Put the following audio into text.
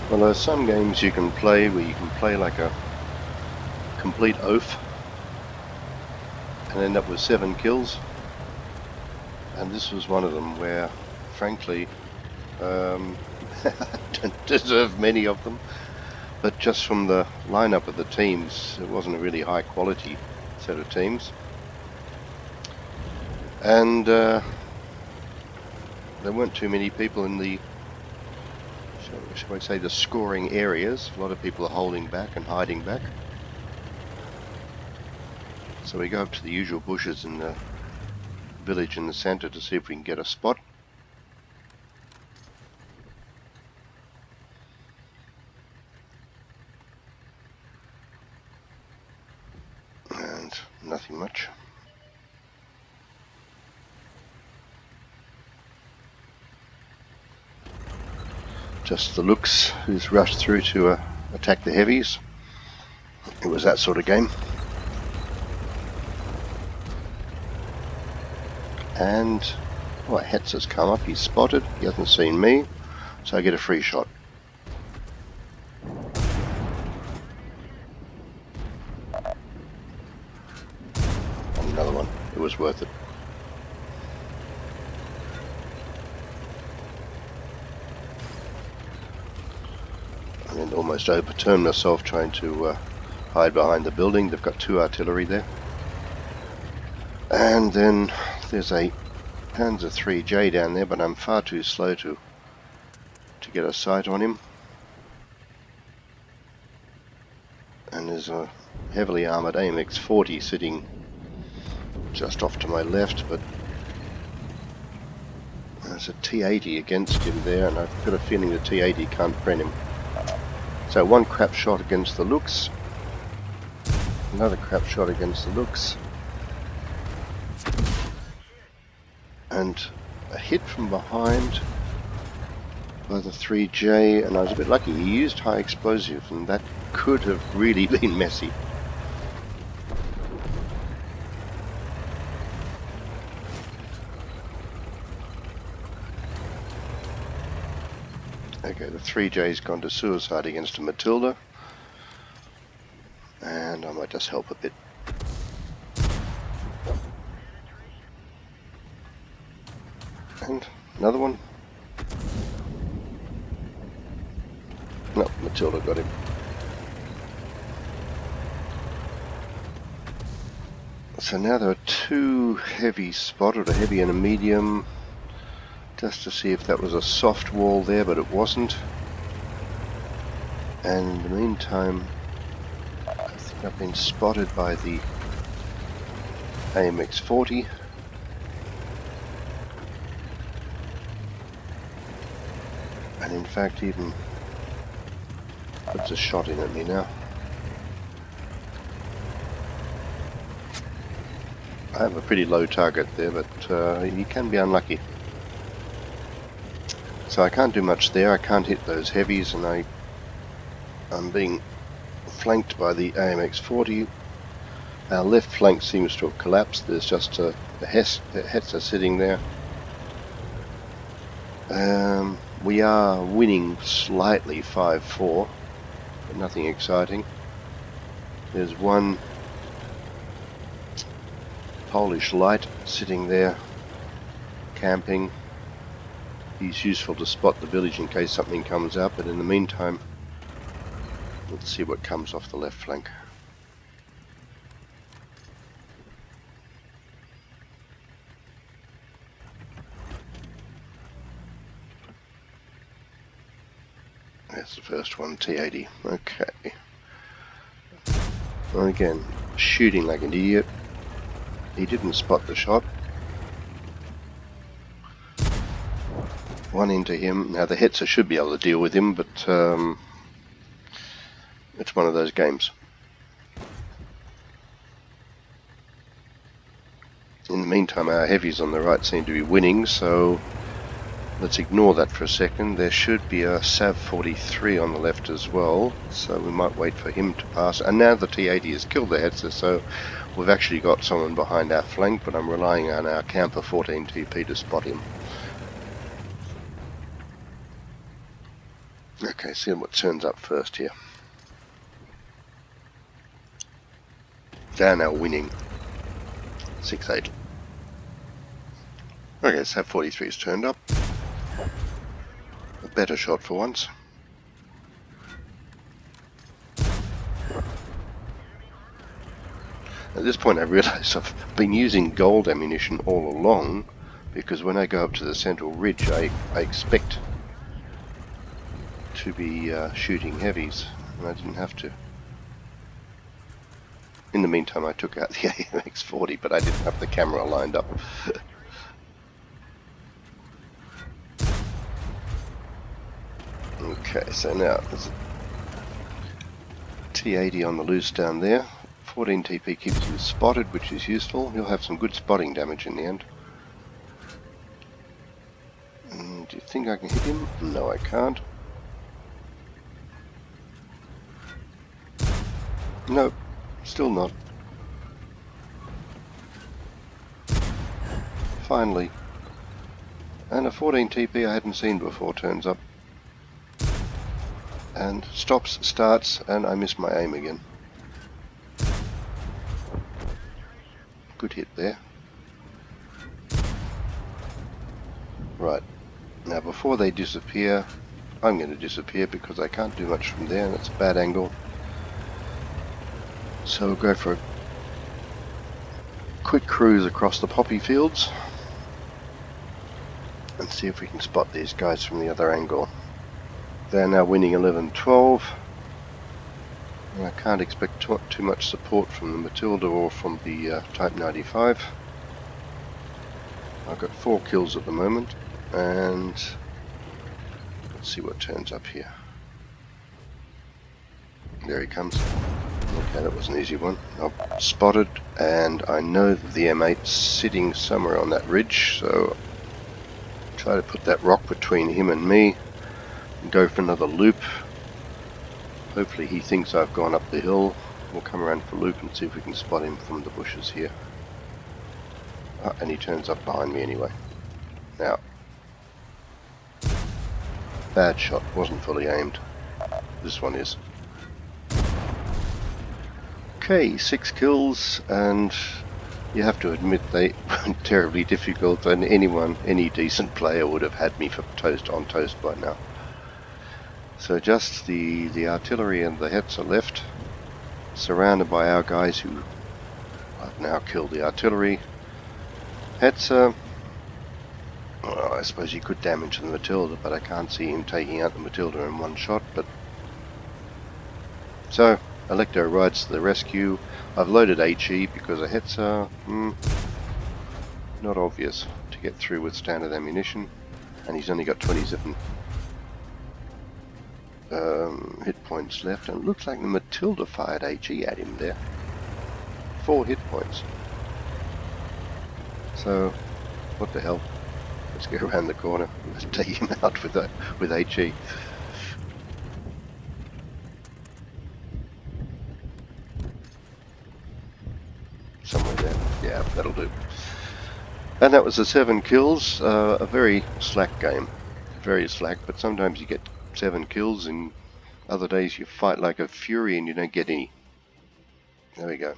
Well, there's some games you can play where you can play like a complete oaf and end up with 7 kills. And this was one of them where, frankly, I don't deserve many of them. But just from the lineup of the teams, it wasn't a really high quality set of teams. And there weren't too many people in the, shall I say, the scoring areas. A lot of people are holding back and hiding back. So we go up to the usual bushes in the village in the center to see if we can get a spot. And nothing much. Just the looks who's rushed through to attack the heavies. It was that sort of game. And Hetz has come up, he's spotted, he hasn't seen me, so I get a free shot. And another one, it was worth it. I then almost overturned myself trying to hide behind the building. They've got 2 artillery there. And then there's a Panzer 3J down there, but I'm far too slow to get a sight on him. And there's a heavily armoured AMX 40 sitting just off to my left, but there's a T80 against him there, and I've got a feeling the T80 can't print him. So one crap shot against the looks, another crap shot against the looks, and a hit from behind by the 3J, and I was a bit lucky. He used high explosive, and that could have really been messy. Okay, the 3J's gone to suicide against a Matilda, and I might just help a bit. And another one. No, Matilda got him. So now there are 2 heavy spotted, a heavy and a medium, just to see if that was a soft wall there, but it wasn't. And in the meantime, I think I've been spotted by the AMX 40. And in fact even puts a shot in at me now. I have a pretty low target there, but you can be unlucky. So I can't do much there. I can't hit those heavies, and I'm being flanked by the AMX 40. Our left flank seems to have collapsed. There's just the Hetzer sitting there. We are winning slightly 5-4, but nothing exciting. There's one Polish light sitting there camping. He's useful to spot the village in case something comes up, but in the meantime, let's see what comes off the left flank. That's the first one, T80. Okay. Well, again, shooting like an idiot. He didn't spot the shot. One into him. Now the Hetzer should be able to deal with him, but it's one of those games. In the meantime, our heavies on the right seem to be winning, so let's ignore that for a second. There should be a Sav 43 on the left as well, so we might wait for him to pass. And now the T80 has killed the Hetzer, so we've actually got someone behind our flank, but I'm relying on our camper 14 TP to spot him. Okay, see what turns up first here. They're now winning 6-8. Okay, so 43 has turned up. A better shot for once. At this point I realise I've been using gold ammunition all along, because when I go up to the central ridge I expect to be shooting heavies, and I didn't have to. In the meantime I took out the AMX-40, but I didn't have the camera lined up. Okay, so now there's a T80 on the loose down there. 14 TP keeps you spotted, which is useful. You'll have some good spotting damage in the end. Do you think I can hit him? No, I can't. Nope, still not. Finally. And a 14 TP I hadn't seen before turns up. And stops, starts, and I miss my aim again. Good hit there. Right, now before they disappear, I'm going to disappear because I can't do much from there and it's a bad angle. So we'll go for a quick cruise across the poppy fields and see if we can spot these guys from the other angle. They're now winning 11-12, and I can't expect too much support from the Matilda or from the Type 95. I've got 4 kills at the moment, and let's see what turns up here. There he comes. Okay, that was an easy one. I've spotted, and I know that the M8's sitting somewhere on that ridge, so try to put that rock between him and me and go for another loop. Hopefully he thinks I've gone up the hill. We'll come around for a loop and see if we can spot him from the bushes here. And he turns up behind me anyway. Now, bad shot, wasn't fully aimed. This one is. Okay, 6 kills, and you have to admit they weren't terribly difficult, and any decent player would have had me for on toast by now. So just the artillery and the Hetzer left, surrounded by our guys who I've now killed the artillery. Hetzer, well, I suppose he could damage the Matilda, but I can't see him taking out the Matilda in one shot. But so Alecto rides to the rescue. I've loaded HE because a Hetzer, not obvious to get through with standard ammunition, and he's only got 27 hit points left, and it looks like the Matilda fired HE at him there. 4 hit points. So, what the hell? Let's go around the corner. Let's take him out with HE. Somewhere there. Yeah, that'll do. And that was the 7 kills. A very slack game. Very slack, but sometimes you get 7 kills and other days you fight like a fury and you don't get any. There we go.